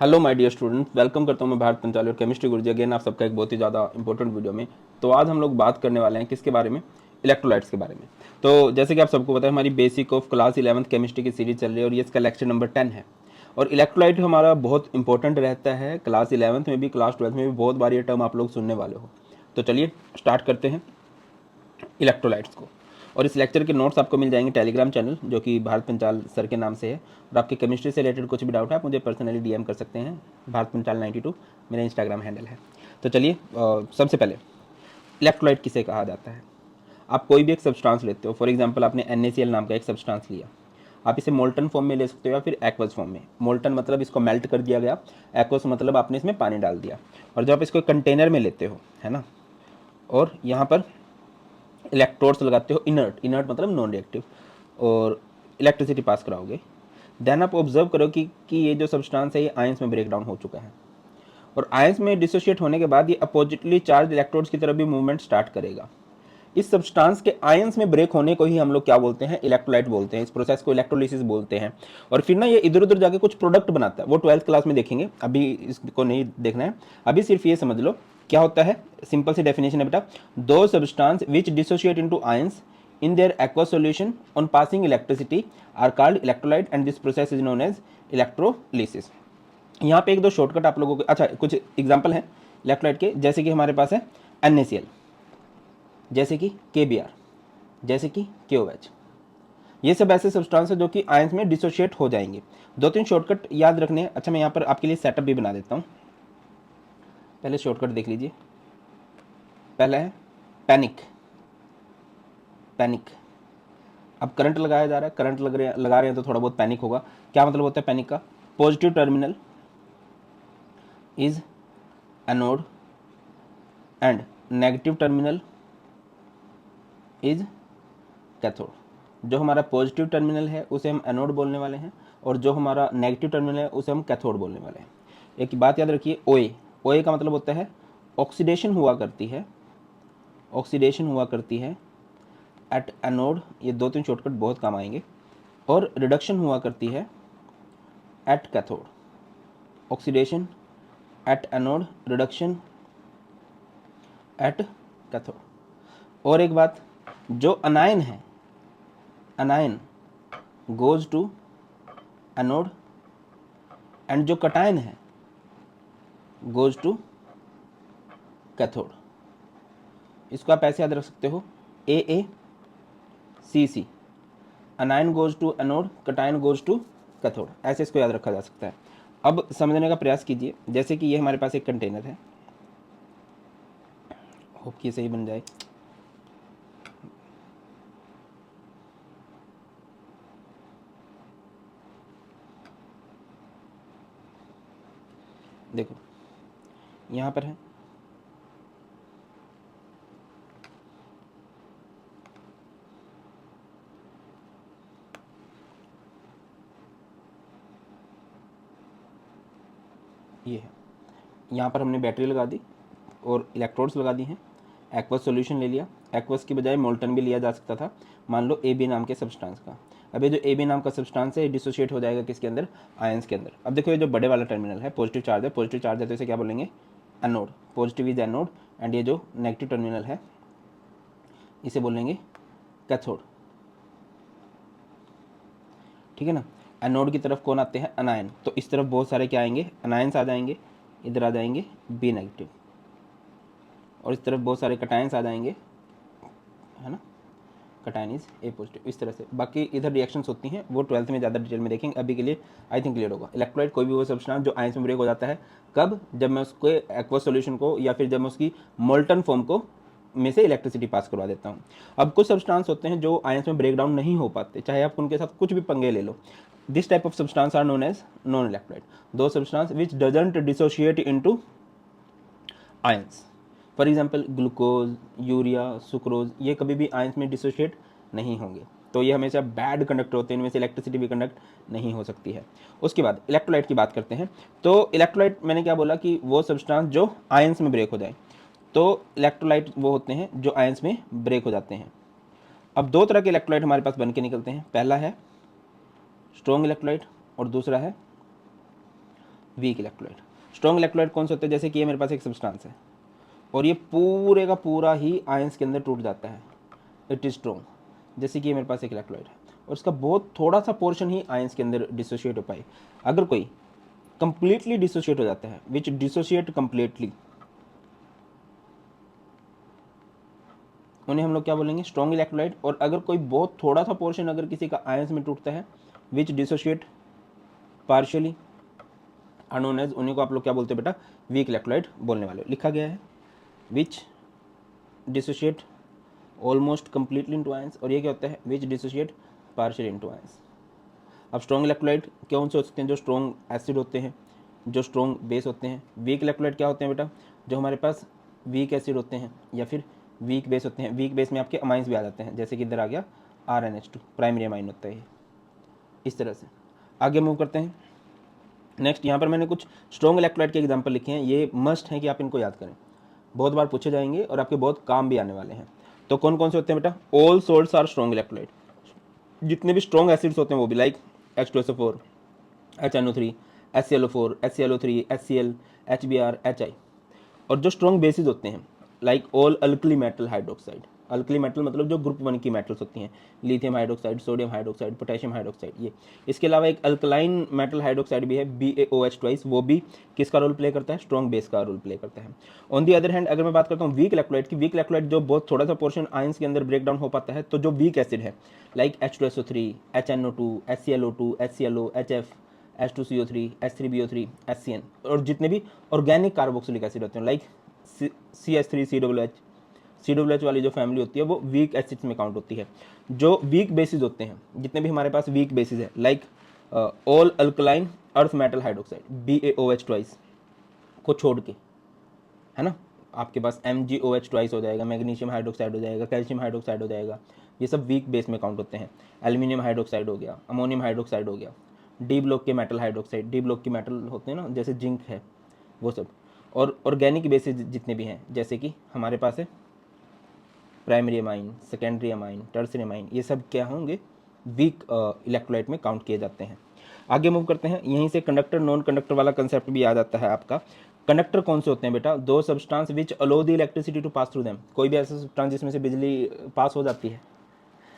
Hello my dear students, welcome करता हूं मैं भारत पंचाली और केमिस्ट्री गुरुजी अगेन आप सबका एक बहुत ही ज़्यादा इंपॉर्टेंट वीडियो में। तो आज हम लोग बात करने वाले हैं किसके बारे में? इलेक्ट्रोलाइट्स के बारे में। तो जैसे कि आप सबको पता है, हमारी basic of class 11th chemistry की सीरीज चल रही है और ये इसका लेक्चर नंबर 10 है। और इलेक्ट्रोलाइट हमारा बहुत इंपॉर्टेंट रहता है क्लास 11th में भी, क्लास 12th में भी बहुत बार ये टर्म आप लोग सुनने वाले हो। तो चलिए स्टार्ट करते हैं इलेक्ट्रोलाइट्स को। और इस लेक्चर के नोट्स आपको मिल जाएंगे टेलीग्राम चैनल, जो कि भारत पंचाल सर के नाम से है। और आपके केमिस्ट्री से रिलेटेड कुछ भी डाउट है आप मुझे पर्सनली डीएम कर सकते हैं। भारत पंचाल 92 मेरा इंस्टाग्राम हैंडल है। तो चलिए सबसे पहले इलेक्ट्रोलाइट किसे कहा जाता है। आप कोई भी एक सब्सटेंस लेते हो, फॉर एग्जांपल आपने NaCl नाम का एक सब्सटेंस लिया। आप इसे मोल्टन फॉर्म में ले सकते हो या फिर एक्वस फॉर्म में। मोल्टन मतलब इसको मेल्ट कर दिया गया, एक्वस मतलब आपने इसमें पानी डाल दिया। और जब आप इसको कंटेनर में लेते हो, है ना, और यहाँ पर इलेक्ट्रोड्स लगाते हो, इनर्ट, इनर्ट मतलब नॉन रिएक्टिव, और इलेक्ट्रिसिटी पास कराओगे, देन आप ऑब्जर्व करो कि ये जो सब्सटेंस है ये आयंस में ब्रेक डाउन हो चुका है। और आयंस में डिसोशिएट होने के बाद ये अपोजिटली चार्ज इलेक्ट्रोड्स की तरफ भी मूवमेंट स्टार्ट करेगा। इस सब्सटेंस के आयंस में ब्रेक होने को ही हम लोग क्या बोलते हैं? इलेक्ट्रोलाइट बोलते हैं। इस प्रोसेस को इलेक्ट्रोलिसिस बोलते हैं। और फिर ना ये इधर उधर जाके कुछ प्रोडक्ट बनाता है, वो 12th क्लास में देखेंगे, अभी इसको नहीं देखना है। अभी सिर्फ ये समझ लो क्या होता है। सिंपल सी डेफिनेशन है बेटा, those substance which dissociate into ions in their aqueous solution on passing electricity are called electrolyte and this process is known as electrolysis। यहाँ पे एक दो शॉर्टकट आप लोगों को, अच्छा कुछ एग्जांपल हैं इलेक्ट्रोलाइट के, जैसे कि हमारे पास है NaCl, जैसे कि KBr, जैसे कि KOH। ये सब ऐसे सब्सटेंस है जो कि आयंस में डिसोशिएट हो जाएंगे। दो तीन शॉर्टकट याद रखने हैं। अच्छा मैं यहाँ पर आपके लिए सेटअप भी बना देता हूँ। पहले शॉर्टकट देख लीजिए। पहला है पैनिक। पैनिक, अब करंट लगाया जा रहा है, करंट लगा रहे हैं तो थोड़ा बहुत पैनिक होगा। क्या मतलब होता है पैनिक का? Positive terminal is anode and negative terminal is cathode. जो हमारा पॉजिटिव टर्मिनल है उसे हम एनोड बोलने वाले हैं, और जो हमारा नेगेटिव टर्मिनल है उसे हम कैथोड बोलने वाले हैं। एक बात याद रखिए, ओए, ओए का मतलब होता है ऑक्सीडेशन हुआ करती है, ऑक्सीडेशन हुआ करती है एट एनोड, ये दो तीन शॉर्टकट बहुत काम आएंगे। और रिडक्शन हुआ करती है at cathode. Oxidation at anode, reduction at cathode. और एक बात, जो अनायन है, anion goes to anode and जो कटायन है गोज टू कैथोड। इसको आप ऐसे याद रख सकते हो, AACC, anion goes to anode, cation goes to cathode, ऐसे इसको याद रखा जा सकता है। अब समझने का प्रयास कीजिए। जैसे कि ये हमारे पास एक कंटेनर है, होप कि सही बन जाए। देखो यहाँ पर है, ये है, यहाँ पर हमने बैटरी लगा दी और इलेक्ट्रोड्स लगा दी हैं। एक्वस सॉल्यूशन ले लिया, एक्वस की बजाय मोल्टन भी लिया जा सकता था, मान लो AB नाम के सब्सटेंस का। अब ये जो AB नाम का सब्सटेंस है डिसोशिएट हो जाएगा किसके अंदर? आयंस के अंदर। अब देखो ये जो बड़े वाला टर्मिनल है पॉजिटिव चार्ज है, पॉजिटिव चार्ज है तो इसे क्या बोलेंगे? Anode, positive is anode, and ये जो नेगेटिव टर्मिनल है इसे बोलेंगे कैथोड। ठीक है ना। एनोड की तरफ कौन आते हैं? अनायन। तो इस तरफ बहुत सारे क्या आएंगे? अनायंस आ जाएंगे, इधर आ जाएंगे B नेगेटिव, और इस तरफ बहुत सारे कटायंस आ जाएंगे, है ना, कटायन इज A पॉजिटिव। इस तरह से बाकी इधर रिएक्शंस होती हैं, वो 12th में ज़्यादा डिटेल में देखेंगे। अभी के लिए आई थिंक क्लियर होगा। इलेक्ट्रोलाइट कोई भी वो सब्सटेंस जो आयंस में ब्रेक हो जाता है, कब? जब मैं उसको एक्वस सॉल्यूशन को या फिर जब मैं उसकी मोल्टन फॉर्म को में से इलेक्ट्रिसिटी पास करवा देता हूँ। अब कुछ सब्सटेंस होते हैं जो आयंस में ब्रेक डाउन नहीं हो पाते, चाहे आप उनके साथ कुछ भी पंगे ले लो। This type of substance are known as non electrolyte, those substance which doesn't dissociate into ions. For example glucose, urea, sucrose, ये कभी भी आयंस में डिसोशिएट नहीं होंगे, तो ये हमेशा बैड कंडक्टर होते हैं, इनमें से इलेक्ट्रिसिटी भी कंडक्ट नहीं हो सकती है। उसके बाद इलेक्ट्रोलाइट की बात करते हैं। तो इलेक्ट्रोलाइट मैंने क्या बोला कि वो सब्सटेंस जो आयंस में ब्रेक हो जाए, तो इलेक्ट्रोलाइट वो होते हैं जो आयंस में ब्रेक हो जाते हैं। अब दो तरह के इलेक्ट्रोलाइट हमारे पास बन के निकलते हैं, पहला है स्ट्रॉन्ग इलेक्ट्रोलाइट और दूसरा है वीक इलेक्ट्रोलाइट। स्ट्रॉन्ग इलेक्ट्रोलाइट कौन से होते हैं, जैसे कि ये मेरे पास एक सब्सटेंस है और ये पूरे का पूरा ही आयंस के अंदर टूट जाता है, इट इज स्ट्रॉन्ग। जैसे कि ये मेरे पास एक इलेक्ट्रोलाइट है और इसका बहुत थोड़ा सा पोर्शन ही आयंस के अंदर डिसोशिएट हो पाए। अगर कोई कंप्लीटली डिसोशिएट हो जाता है, विच डिसोशिएट कंप्लीटली, उन्हें हम लोग क्या बोलेंगे, स्ट्रॉन्ग इलेक्ट्रोलाइट। और अगर कोई बहुत थोड़ा सा पोर्शन अगर किसी का आयंस में टूटता है, which dissociate partially, unknown as, उन्हीं को आप लोग क्या बोलते हैं बेटा, वीक इलेक्ट्रोलाइट बोलने वाले। लिखा गया है which dissociate almost completely into ions, और ये क्या होता है, which dissociate partial into ions. अब स्ट्रॉन्ग इलेक्ट्रोलाइट कौन से हो सकते हैं, जो स्ट्रॉन्ग एसिड होते हैं, जो स्ट्रॉन्ग बेस होते हैं। वीक इलेक्ट्रोलाइट क्या होते हैं बेटा, जो हमारे पास वीक एसिड होते हैं या फिर वीक बेस होते हैं। वीक बेस में आपके अमाइंस भी आ जाते हैं, जैसे कि इधर आ गया RnH2, प्राइमरी अमाइन होता है ये। इस तरह से आगे मूव करते हैं। नेक्स्ट यहाँ पर मैंने कुछ स्ट्रॉन्ग इलेक्ट्रोलाइट के एग्जाम्पल लिखे हैं, ये मस्ट है कि आप इनको याद करें, बहुत बार पूछे जाएंगे और आपके बहुत काम भी आने वाले हैं। तो कौन कौन से होते हैं बेटा, all salts are strong electrolyte, जितने भी स्ट्रॉन्ग एसिड्स होते हैं वो भी, like H2SO4, HNO3, HClO4, HClO3, HCl, HBr, HI। और जो स्ट्रॉन्ग बेसिस होते हैं, like all alkali metal hydroxide. Alkali metal मतलब जो ग्रुप 1 की मेटल्स होती हैं, lithium hydroxide, sodium hydroxide, potassium hydroxide, ये। इसके अलावा एक अल्कलाइन मेटल हाइड्रोक्साइड भी है, BaOH ट्वाइस, वो भी किसका रोल प्ले करता है, स्ट्रॉन्ग बेस का रोल प्ले करता है। ऑन दी अदर हैंड अगर मैं बात करता हूँ वीक इलेक्ट्रोलाइट की, वीक इलेक्ट्रोलाइट जो बहुत थोड़ा सा पोर्शन आयंस के अंदर ब्रेक डाउन हो पाता है, तो जो वीक एसिड है, like H2SO3, HNO2, HClO2, HClO, HF, H2CO3, H3BO3, HCN, और जितने भी ऑर्गेनिक कार्बोक्सिलिक एसिड होते हैं, लाइक CH3COOH, COOH वाली जो फैमिली होती है वो वीक एसिड्स में काउंट होती है। जो वीक बेसिस होते हैं, जितने भी हमारे पास वीक बेसिस है, like all alkaline earth metal hydroxide, BaOH twice को छोड़ के, है ना, आपके पास MgOH ट्वाइस हो जाएगा, मैग्नीशियम हाइड्रोक्साइड हो जाएगा, कैल्शियम हाइड्रोक्साइड हो जाएगा, ये सब वीक बेस में काउंट होते हैं। एल्यूमिनियम हाइड्रोक्साइड हो गया, अमोनियम हाइड्रोक्साइड हो गया, डी ब्लॉक के मेटल हाइड्रोक्साइड, डी ब्लॉक के मेटल होते हैं ना, जैसे जिंक है, वो सब। और ऑर्गेनिक बेसिस जितने भी हैं, जैसे कि हमारे पास है primary amine, secondary amine, tertiary amine, ये सब क्या होंगे, वीक इलेक्ट्रोलाइट में काउंट किए जाते हैं। आगे मूव करते हैं, यहीं से कंडक्टर नॉन कंडक्टर वाला कंसेप्ट भी आ जाता है आपका। कंडक्टर कौन से होते हैं बेटा, those substance which allow the electricity to pass through them, कोई भी ऐसा सब्सटेंस जिसमें से बिजली पास हो जाती है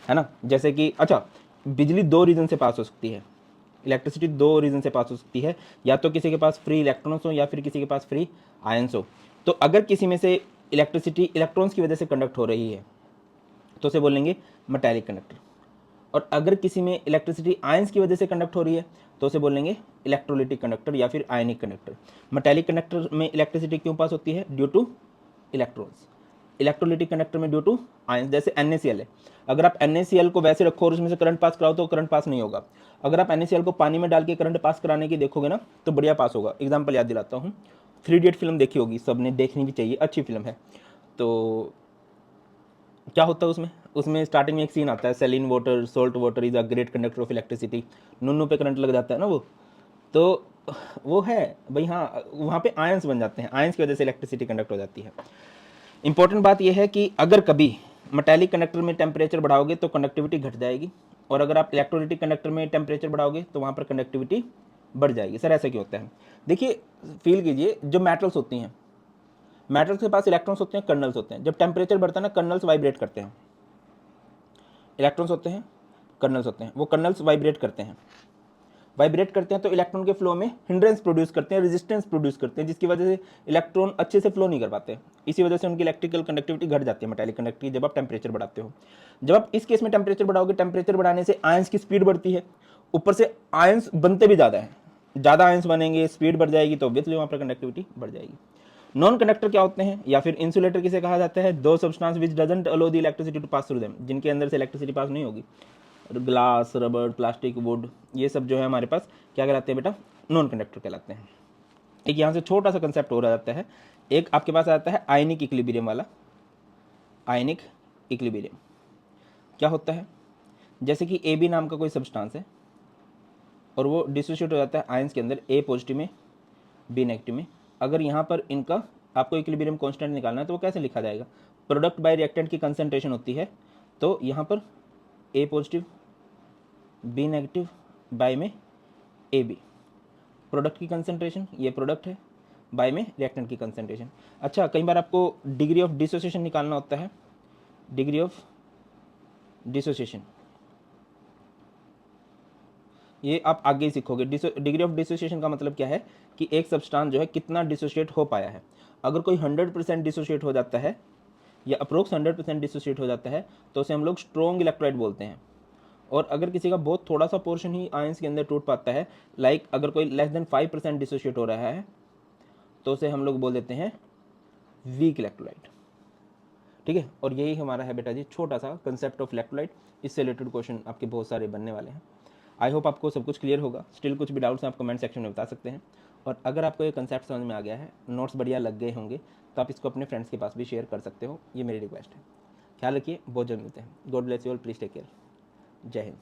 ना, जैसे कि अच्छा, बिजली दो रीजन से पास हो सकती है, इलेक्ट्रिसिटी दो रीजन से पास हो सकती है, या तो किसी के पास फ्री इलेक्ट्रॉन्स हो या फिर किसी के पास फ्री आयंस हो। तो अगर किसी में से इलेक्ट्रिसिटी इलेक्ट्रॉन्स की वजह से कंडक्ट हो रही है तो उसे बोलेंगे मेटालिक कंडक्टर, और अगर किसी में इलेक्ट्रिसिटी आयंस की वजह से कंडक्ट हो रही है तो उसे बोलेंगे इलेक्ट्रोलिटिक कंडक्टर या फिर आयनिक कंडक्टर। मेटालिक कंडक्टर में इलेक्ट्रिसिटी क्यों पास होती है, due two electrons. Electrolytic conductor में ड्यू टू आयंस, जैसे NaCl है, अगर आप NaCl को वैसे रखो और उसमें से करंट पास कराओ तो करंट पास नहीं होगा। अगर आप NaCl को पानी में डाल के करंट पास कराने की देखोगे ना तो बढ़िया पास होगा। एग्जाम्पल याद दिलाता हूँ, 3 इडियट फिल्म देखी होगी सबने, देखनी भी चाहिए, अच्छी फिल्म है। तो क्या होता है उसमें, उसमें स्टार्टिंग में एक सीन आता है, saline water salt water is a great conductor of electricity, नुन्नू पे करंट लग जाता है ना, तो वो है भाई, हाँ, वहाँ पे आयंस बन जाते हैं, आयंस की वजह से इलेक्ट्रिसिटी कंडक्ट हो जाती है। इंपॉर्टेंट बात यह है कि अगर कभी मेटालिक कंडक्टर में टेम्परेचर बढ़ाओगे तो कंडक्टिविटी घट जाएगी, और अगर आप इलेक्ट्रोलिटिक कंडक्टर में टेम्परेचर बढ़ाओगे तो वहाँ पर कंडक्टिविटी बढ़ जाएगी। सर ऐसा क्यों होता है, देखिए फील कीजिए, जो मेटल्स होती हैं, मेटल्स के पास इलेक्ट्रॉन्स होते हैं, कर्नल्स होते हैं, जब टेम्परेचर बढ़ता है ना कर्नल्स वाइब्रेट करते हैं, इलेक्ट्रॉन्स होते हैं, कर्नल्स होते हैं, वो कर्नल्स वाइब्रेट करते हैं, वाइब्रेट करते हैं तो इलेक्ट्रॉन के फ्लो में हिंड्रेंस प्रोड्यूस करते हैं, रेजिस्टेंस प्रोड्यूस करते हैं, जिसकी वजह से इलेक्ट्रॉन अच्छे से फ्लो नहीं कर पाते, इसी वजह से उनकी इलेक्ट्रिकल कंडक्टिविटी घट जाती है मेटालिक कंडक्टर की, जब आप टेम्परेचर बढ़ाते हो। जब आप इस केस में टेम्परेचर बढ़ाओगे, टेम्परेचर बढ़ाने से आयंस की स्पीड बढ़ती है, ऊपर से आयंस बनते भी ज़्यादा है, ज़्यादा आयंस बनेंगे, स्पीड बढ़ जाएगी, तो ऑब्वियसली वहाँ पर कंडक्टिविटी बढ़ जाएगी। नॉन कंडक्टर क्या होते हैं, या फिर इंसुलेटर किसे कहा जाता है, those substance which doesn't allow the electricity to pass through them, जिनके अंदर से इलेक्ट्रिसिटी पास नहीं होगी, ग्लास, रबर, प्लास्टिक, वुड, ये सब जो है हमारे पास क्या कहलाते हैं बेटा, नॉन कंडक्टर कहलाते हैं। एक यहाँ से छोटा सा कंसेप्ट हो जाता है, एक आपके पास आता है आयनिक इक्विलिब्रियम वाला। आयनिक इक्विलिब्रियम क्या होता है, जैसे कि AB नाम का कोई सब्सटेंस है और वो डिसोशिएट हो जाता है आयंस के अंदर, A पॉजिटिव में B नेगेटिव में। अगर यहाँ पर इनका आपको इक्विलिब्रियम कांस्टेंट निकालना है तो वो कैसे लिखा जाएगा, प्रोडक्ट बाय रिएक्टेंट की कंसंट्रेशन होती है, तो यहाँ पर A positive B negative by में AB, प्रोडक्ट की कंसंट्रेशन, ये प्रोडक्ट है, बाय में रिएक्टेंट की कंसंट्रेशन। अच्छा, कई बार आपको डिग्री ऑफ डिसोसिएशन निकालना होता है, डिग्री ऑफ डिसोसिएशन, ये आप आगे ही सीखोगे। डिग्री ऑफ डिसोसिएशन का मतलब क्या है कि एक सब्सटेंस जो है कितना डिसोशिएट हो पाया है। अगर कोई 100% डिसोशिएट हो जाता है या अप्रोक्स 100% डिसोशिएट हो जाता है तो उसे हम लोग स्ट्रॉन्ग इलेक्ट्रोलाइट बोलते हैं। और अगर किसी का बहुत थोड़ा सा पोर्शन ही आयंस के अंदर टूट पाता है, लाइक अगर कोई लेस देन 5% डिसोशिएट हो रहा है तो उसे हम लोग बोल देते हैं वीक इलेक्ट्रोलाइट। ठीक है, और यही हमारा है बेटा जी छोटा सा कंसेप्ट ऑफ इलेक्ट्रोलाइट। इससे रिलेटेड क्वेश्चन आपके बहुत सारे बनने वाले हैं। आई होप आपको सब कुछ क्लियर होगा। स्टिल कुछ भी डाउट्स हैं आप कमेंट सेक्शन में बता सकते हैं। और अगर आपको ये कंसेप्ट समझ में आ गया है, नोट्स बढ़िया लग गए होंगे, तो आप इसको अपने फ्रेंड्स के पास भी शेयर कर सकते हो। ये मेरी रिक्वेस्ट है। ख्याल रखिए, बहुत जल्द मिलते हैं। God bless you all, please take care. जय हिंद।